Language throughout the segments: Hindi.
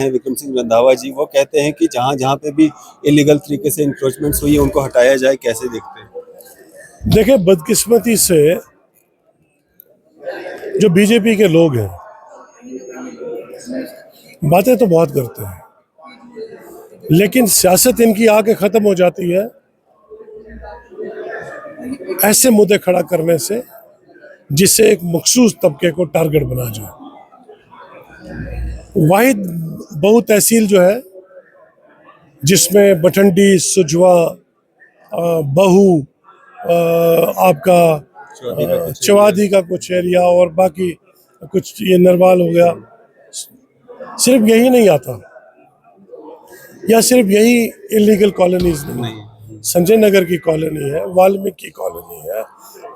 हैं विक्रम सिंह रंधावा जी, वो कहते हैं कि जहाँ जहाँ पे भी इलीगल तरीके से इंक्रोचमेंट्स हुई है उनको हटाया जाए। कैसे देखते हैं? देखिए, बदकिस्मती से जो बीजेपी के लोग हैं बातें तो बहुत करते हैं, लेकिन सियासत इनकी आके खत्म हो जाती है ऐसे मुद्दे खड़ा करने से जिससे एक मखसूस तबके को टारगेट बना जाए। वाहिद बहु तहसील जो है जिसमें बठंडी, सुजवा, बहू, आपका चवादी का कुछ एरिया और बाकी कुछ ये नरवाल हो गया, सिर्फ यही नहीं आता या सिर्फ यही इलीगल कॉलोनीज नहीं। संजय नगर की कॉलोनी है, वाल्मीकि कॉलोनी है,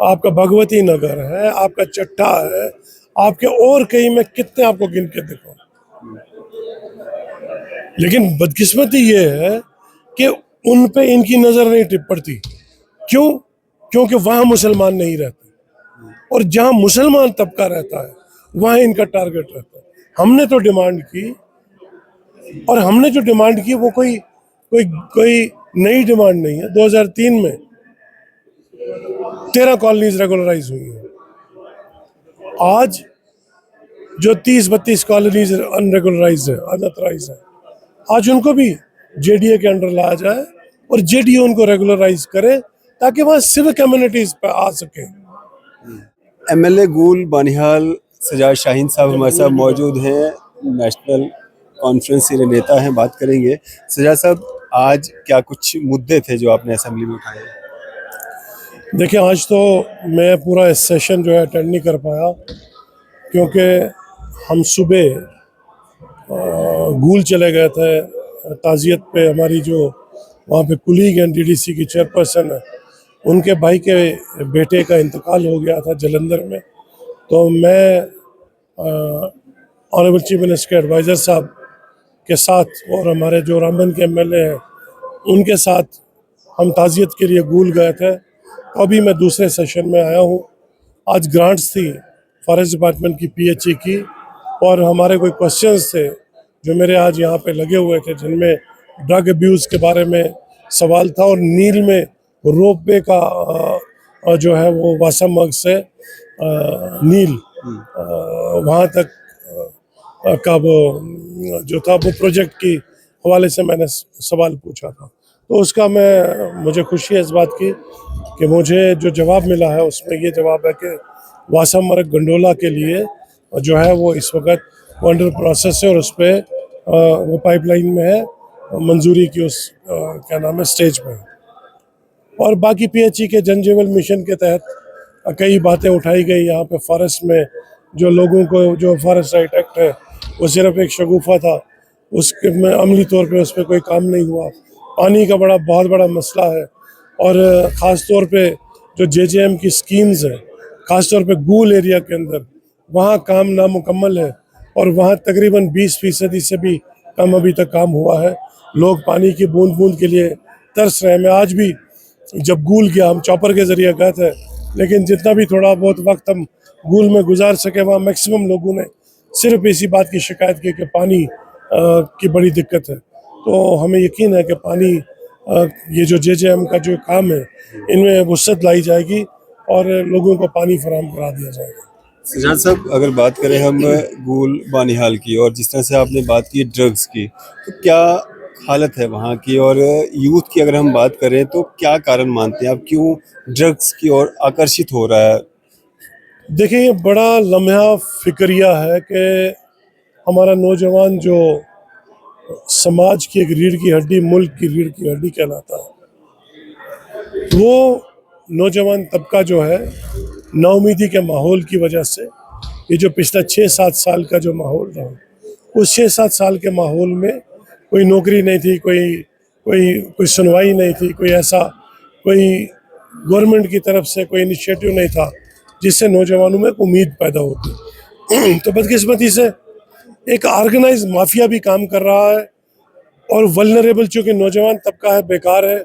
आपका भगवती नगर है, आपका चट्टा है, आपके और कई में कितने आपको गिन के देखो। लेकिन बदकिस्मती ये है कि उन पे इनकी नजर नहीं टिप पड़ती। क्यों? क्योंकि वहां मुसलमान नहीं रहते और जहां मुसलमान तबका रहता है वहां इनका टारगेट रहता है। हमने तो डिमांड की, और हमने जो डिमांड की वो कोई कोई कोई नई डिमांड नहीं है। 2003 में 13 कॉलोनीज रेगुलराइज हुई हैं। आज जो 30-32 कॉलोनीज अनरेगुलराइज है, अनऑथराइज है, आज उनको भी जेडीए के अंडर लाया जाए और जेडीए उनको रेगुलराइज करे ताकि वहां सिविक कम्युनिटीज पे आ सके। एमएलए गूल बानिहाल सजाद शाहीन साहब हमारे साथ मौजूद हैं, नेशनल कॉन्फ्रेंस के नेता हैं। बात करेंगे। सजाद साहब, आज क्या कुछ मुद्दे थे जो आपने असेंबली में उठाए? देखिए, आज तो मैं पूरा इस सेशन जो है अटेंड नहीं कर पाया क्योंकि हम सुबह गूल चले गए थे ताज़ियत पे। हमारी जो वहाँ पे कुलीग हैं, डीडीसी की चेयरपर्सन है, उनके भाई के बेटे का इंतकाल हो गया था जलंधर में। तो मैं ऑनरेबल चीफ मिनिस्टर के एडवाइज़र साहब के साथ और हमारे जो रामबन के एमएलए हैं उनके साथ हम ताज़ियत के लिए गूल गए थे। तो अभी मैं दूसरे सेशन में आया हूँ। आज ग्रांट्स थी फॉरेस्ट डिपार्टमेंट की, पीएचई की, और हमारे कोई क्वेश्चंस थे जो मेरे आज यहाँ पे लगे हुए थे, जिनमें ड्रग अब्यूज़ के बारे में सवाल था और नील में रोपवे का जो है वो वासामग से नील वहाँ तक का वो जो था वो प्रोजेक्ट की हवाले से मैंने सवाल पूछा था। तो उसका मुझे खुशी है इस बात की कि मुझे जो जवाब मिला है उसमें ये जवाब है कि वासामर्ग गंडोला के लिए जो है वो इस वक्त अंडर प्रोसेस है और उस पर वो पाइपलाइन में है, मंजूरी की उस क्या नाम है स्टेज पे। और बाकी पीएचई के जन जीवन मिशन के तहत कई बातें उठाई गई। यहाँ पे फॉरेस्ट में जो लोगों को जो फॉरेस्ट राइट एक्ट है वो सिर्फ एक शगुफा था, उसके में अमली तौर पे उस पर कोई काम नहीं हुआ। पानी का बहुत बड़ा मसला है और ख़ास तौर पे जो जेजेएम की स्कीम्स हैं, ख़ास तौर पे गूल एरिया के अंदर, वहाँ काम नामुकम्मल है और वहाँ तकरीबन 20% से भी कम अभी तक काम हुआ है। लोग पानी की बूंद बूंद के लिए तरस रहे हैं। मैं आज भी जब गूल गया, हम चॉपर के ज़रिए गए थे, लेकिन जितना भी थोड़ा बहुत वक्त हम गूल में गुजार सके वहाँ मैक्सिमम लोगों ने सिर्फ इसी बात की शिकायत की कि पानी की बड़ी दिक्कत है। तो हमें यकीन है कि पानी ये जो जेजेएम का जो काम है इनमें वुसअत लाई जाएगी और लोगों को पानी फराहम करा दिया जाएगा। सजाद साहब, अगर बात करें हम गूल बानिहाल की और जिस तरह से आपने बात की ड्रग्स की, तो क्या हालत है वहाँ की? और यूथ की अगर हम बात करें तो क्या कारण मानते हैं आप, क्यों ड्रग्स की ओर आकर्षित हो रहा है? देखिए, ये बड़ा लम्हा फिक्रिया है कि हमारा नौजवान जो समाज की एक रीढ़ की हड्डी, मुल्क की रीढ़ की हड्डी कहलाता है, वो नौजवान तबका जो है नाउमीदी के माहौल की वजह से, ये जो पिछला 6-7 साल का जो माहौल रहा, उस 6-7 साल के माहौल में कोई नौकरी नहीं थी, कोई सुनवाई नहीं थी, कोई गवर्नमेंट की तरफ से कोई इनिशिएटिव नहीं था जिससे नौजवानों में उम्मीद पैदा होती। तो बदकिस्मती से एक ऑर्गेनाइज माफिया भी काम कर रहा है और वल्नरेबल, चूँकि नौजवान तबका है, बेकार है,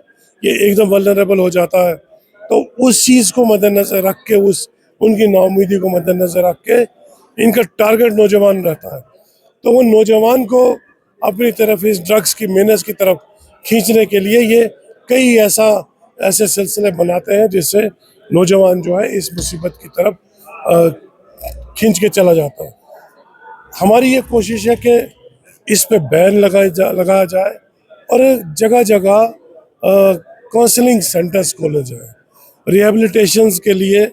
ये एकदम वल्नरेबल हो जाता है। तो उस चीज़ को मद्देनजर रख के, उनकी नाउमीदी को मद्देनजर रख के इनका टारगेट नौजवान रहता है। तो वो नौजवान को अपनी तरफ इस ड्रग्स की मेहनत की तरफ खींचने के लिए ये कई ऐसे सिलसिले बनाते हैं जिससे नौजवान जो है इस मुसीबत की तरफ खींच के चला जाता है। हमारी ये कोशिश है कि इस पे बैन लगाया जाए और जगह जगह काउंसलिंग सेंटर्स खोले जाए, रिहेबिलिटेशंस के लिए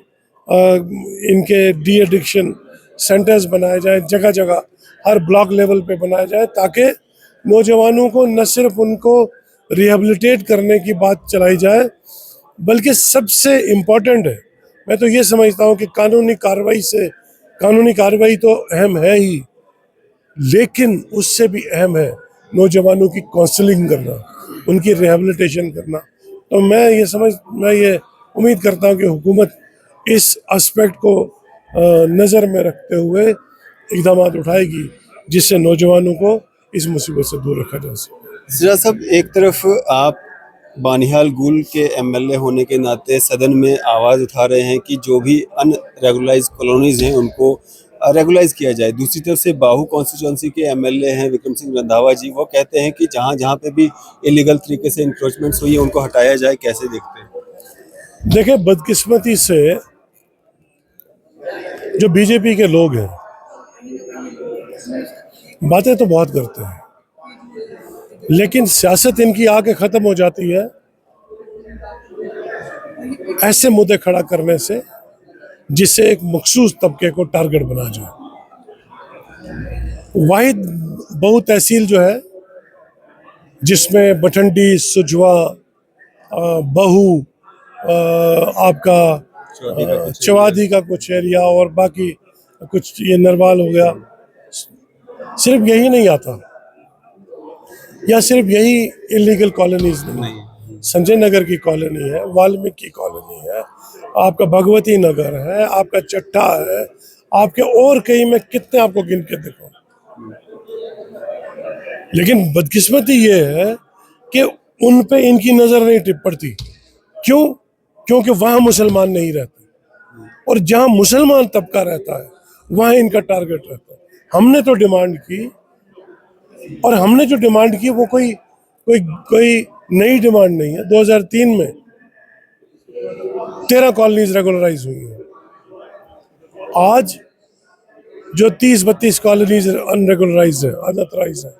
इनके डी एडिक्शन सेंटर्स बनाए जाए, जगह जगह हर ब्लॉक लेवल पे बनाया जाए, ताकि नौजवानों को न सिर्फ उनको रिहेबिलिटेट करने की बात चलाई जाए, बल्कि सबसे इम्पोर्टेंट है, मैं तो ये समझता हूँ कि कानूनी कार्रवाई तो अहम है ही, लेकिन उससे भी अहम है नौजवानों की काउंसलिंग करना, उनकी रिहेबिलिटेशन करना। तो मैं ये उम्मीद करता हूँ कि हुकूमत इस एस्पेक्ट को नज़र में रखते हुए इक़दाम उठाएगी जिससे नौजवानों को इस मुसीबत से दूर रखा जा सके। सिराज साहब, एक तरफ आप बानिहाल गूल के एमएलए होने के नाते सदन में आवाज़ उठा रहे हैं कि जो भी अनरेगुलाइज कॉलोनीज़ हैं उनको रेगुलाइज किया जाए, दूसरी तरफ से बाहू कॉन्स्टिट्यूंसी के एमएलए हैं विक्रम सिंह रंधावा जी, वो कहते हैं कि जहाँ जहाँ पे भी इलीगल तरीके से इंक्रोचमेंट्स हुई है उनको हटाया जाए। कैसे देखते हैं? देखिए, बदकिस्मती से जो बीजेपी के लोग हैं बातें तो बहुत करते हैं, लेकिन सियासत इनकी आके खत्म हो जाती है ऐसे मुद्दे खड़ा करने से जिससे एक मखसूस तबके को टारगेट बना जाए। वाहिद बहु तहसील जो है जिसमें बठंडी, सुजवा, बहू, आपका चवादी का कुछ एरिया और बाकी कुछ ये नरवाल हो गया, सिर्फ यही नहीं आता, या सिर्फ यही इलीगल कॉलोनीज नहीं, संजय नगर की कॉलोनी है, वाल्मीकि कॉलोनी है, आपका भगवती नगर है, आपका चट्टा है, आपके और कई में कितने आपको गिन के देखो। लेकिन बदकिस्मती ये है कि उन पे इनकी नजर नहीं टिप पड़ती। क्यों? क्योंकि वहां मुसलमान नहीं रहते, और जहां मुसलमान तबका रहता है वहां इनका टारगेट रहता है। हमने तो डिमांड की, और हमने जो डिमांड की वो कोई नई डिमांड नहीं है। 2003 में 13 कॉलोनीज रेगुलराइज हुई हैं। आज जो 30-32 कॉलोनीज अनरेगुलराइज है, अनऑथराइज है,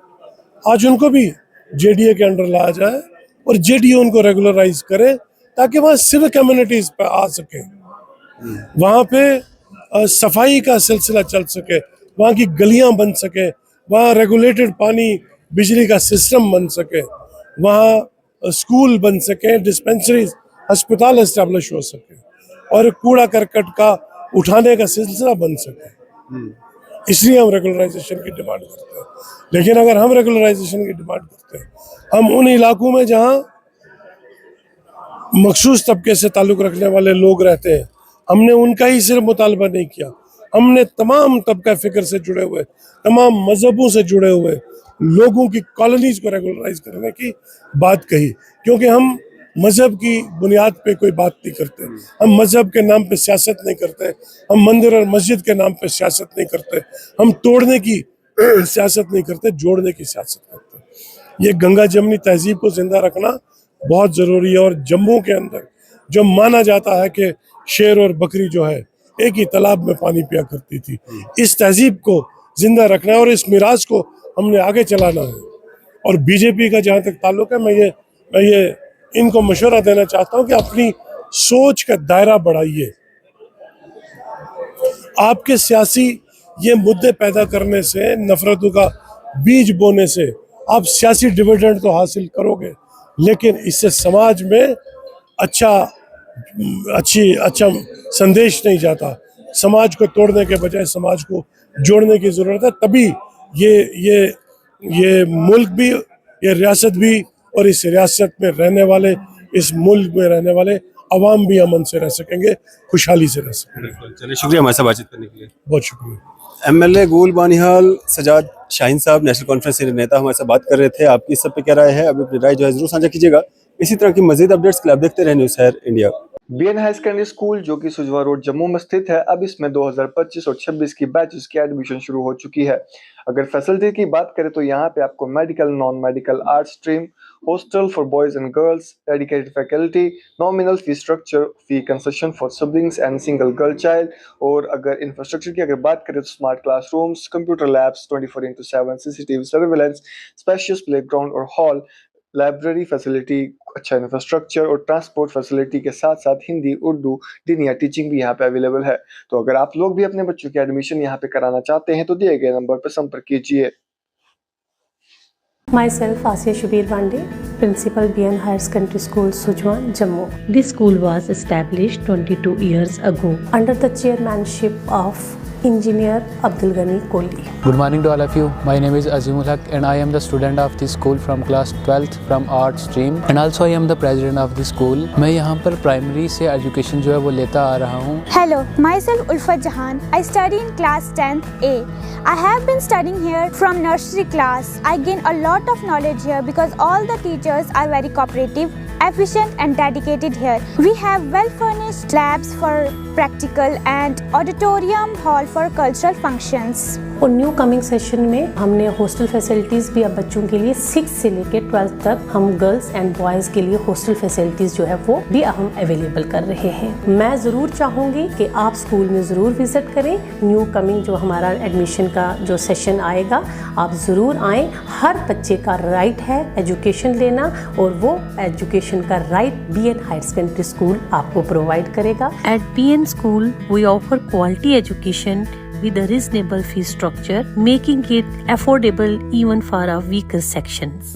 आज उनको भी जेडीए के अंडर लाया जाए और जेडीए उनको रेगुलराइज करे ताकि वहाँ सिविक कम्युनिटीज पे आ सके, वहाँ पे सफाई का सिलसिला चल सके, वहाँ की गलियाँ बन सके, वहाँ रेगुलेटेड पानी बिजली का सिस्टम बन सके, वहाँ स्कूल बन सके, डिस्पेंसरीज, अस्पताल इस्टेब्लिश हो सके, और कूड़ा करकट का उठाने का सिलसिला बन सके। इसलिए हम रेगुलराइजेशन की डिमांड करते हैं। लेकिन अगर हम रेगुलराइजेशन की डिमांड करते हैं, हम उन इलाकों में जहाँ मखसूस तबके से ताल्लुक़ रखने वाले लोग रहते हैं, हमने उनका ही सिर्फ मुतालबा नहीं किया, हमने तमाम तबका फ़िक्र से जुड़े हुए, तमाम मजहबों से जुड़े हुए लोगों की कॉलोनीज को रेगुलराइज करने की बात कही। क्योंकि हम मजहब की बुनियाद पे कोई बात नहीं करते, हम मजहब के नाम पे सियासत नहीं करते, हम मंदिर और मस्जिद के नाम पे सियासत नहीं करते, हम तोड़ने की सियासत नहीं करते, जोड़ने की सियासत करते हैं। ये गंगा जमनी तहजीब को जिंदा रखना बहुत ज़रूरी है। और जम्मू के अंदर जो माना जाता है कि शेर और बकरी जो है एक ही तालाब में पानी पिया करती थी, इस तहजीब को जिंदा रखना है और इस मिराज को हमने आगे चलाना है। और बीजेपी का जहाँ तक ताल्लुक है, मैं ये इनको मशवरा देना चाहता हूँ कि अपनी सोच का दायरा बढ़ाइए। आपके सियासी ये मुद्दे पैदा करने से, नफरतों का बीज बोने से आप सियासी डिविडेंड तो हासिल करोगे, लेकिन इससे समाज में अच्छा संदेश नहीं जाता। समाज को तोड़ने के बजाय समाज को जोड़ने की ज़रूरत है, तभी ये मुल्क भी, ये रियासत भी, और इस रियासत में रहने वाले, इस मुल्क में रहने वाले अवाम भी अमन से रह सकेंगे, खुशहाली से रह सकेंगे। चलिए, शुक्रिया हमारे साथ बातचीत करने के लिए। बहुत शुक्रिया। एमएलए गूल बानिहाल सजाद शाहीन साहब, नेशनल कॉन्फ्रेंस के नेता, हमारे साथ बात कर रहे थे। आपकी इस सब पे क्या राय है? अभी अपनी राय जो है जरूर साझा कीजिएगा। इसी तरह की मजीद अपडेट्स के लिए आप देखते रहें न्यूज़ शहर India. BN high secondary school जो कि सुजवा रोड जम्मू में स्थित है, अब इसमें 2025 और 26 की बैचेस की एडमिशन शुरू हो चुकी है। अगर फैसिलिटी की बात करें तो यहाँ पे आपको medical, non medical, art stream, hostel for boys and girls, dedicated faculty, nominal fee structure, fee concession for siblings and single girl child. और अगर इंफ्रास्ट्रक्चर की अगर बात करें तो smart classrooms, computer labs, 24/7 CCTV surveillance, spacious playground और हॉल, लाइब्रेरी फैसिलिटी, अच्छा इंफ्रास्ट्रक्चर और ट्रांसपोर्ट फैसिलिटी के साथ साथ हिंदी, उर्दू, दीनिया टीचिंग भी यहाँ पे अवेलेबल है। तो अगर आप लोग भी अपने बच्चों की एडमिशन यहाँ पे कराना चाहते हैं तो दिए गए नंबर पर संपर्क कीजिए। Myself, Asiya Shabir Bande, Principal BN Higher Secondary School, Sujwan, Jammu. This school was established 22 years ago. Under the chairmanship of Engineer Abdul Ghani Kohli. Good morning to all of you. My name is Azimul Haq and I am the student of this school from class 12th from art stream and also I am the president of the school. मैं यहाँ पर प्राइमरी से एजुकेशन जो है वो लेता आ रहा हूँ। Hello, myself Ulfat Jahan. I study in class 10th A. I have been studying here from nursery class. I gain a lot of knowledge here because all the teachers are very cooperative, efficient and dedicated here. We have well furnished labs for practical and auditorium hall for cultural functions. और न्यू कमिंग सेशन में हमने हॉस्टल फैसिलिटीज़ भी अब बच्चों के लिए 6 से लेकर 12 तक हम गर्ल्स एंड बॉयज़ के लिए हॉस्टल फैसिलिटीज़ जो है वो भी हम अवेलेबल कर रहे हैं। मैं ज़रूर चाहूँगी कि आप स्कूल में ज़रूर विज़िट करें। न्यू कमिंग जो हमारा एडमिशन का जो सेशन आएगा आप ज़रूर आएँ। हर बच्चे का राइट है एजुकेशन लेना और वो एजुकेशन का right BN higher secondary school आपको प्रोवाइड करेगा। At BN School, we offer quality education with a reasonable fee structure, making it affordable even for our weaker sections.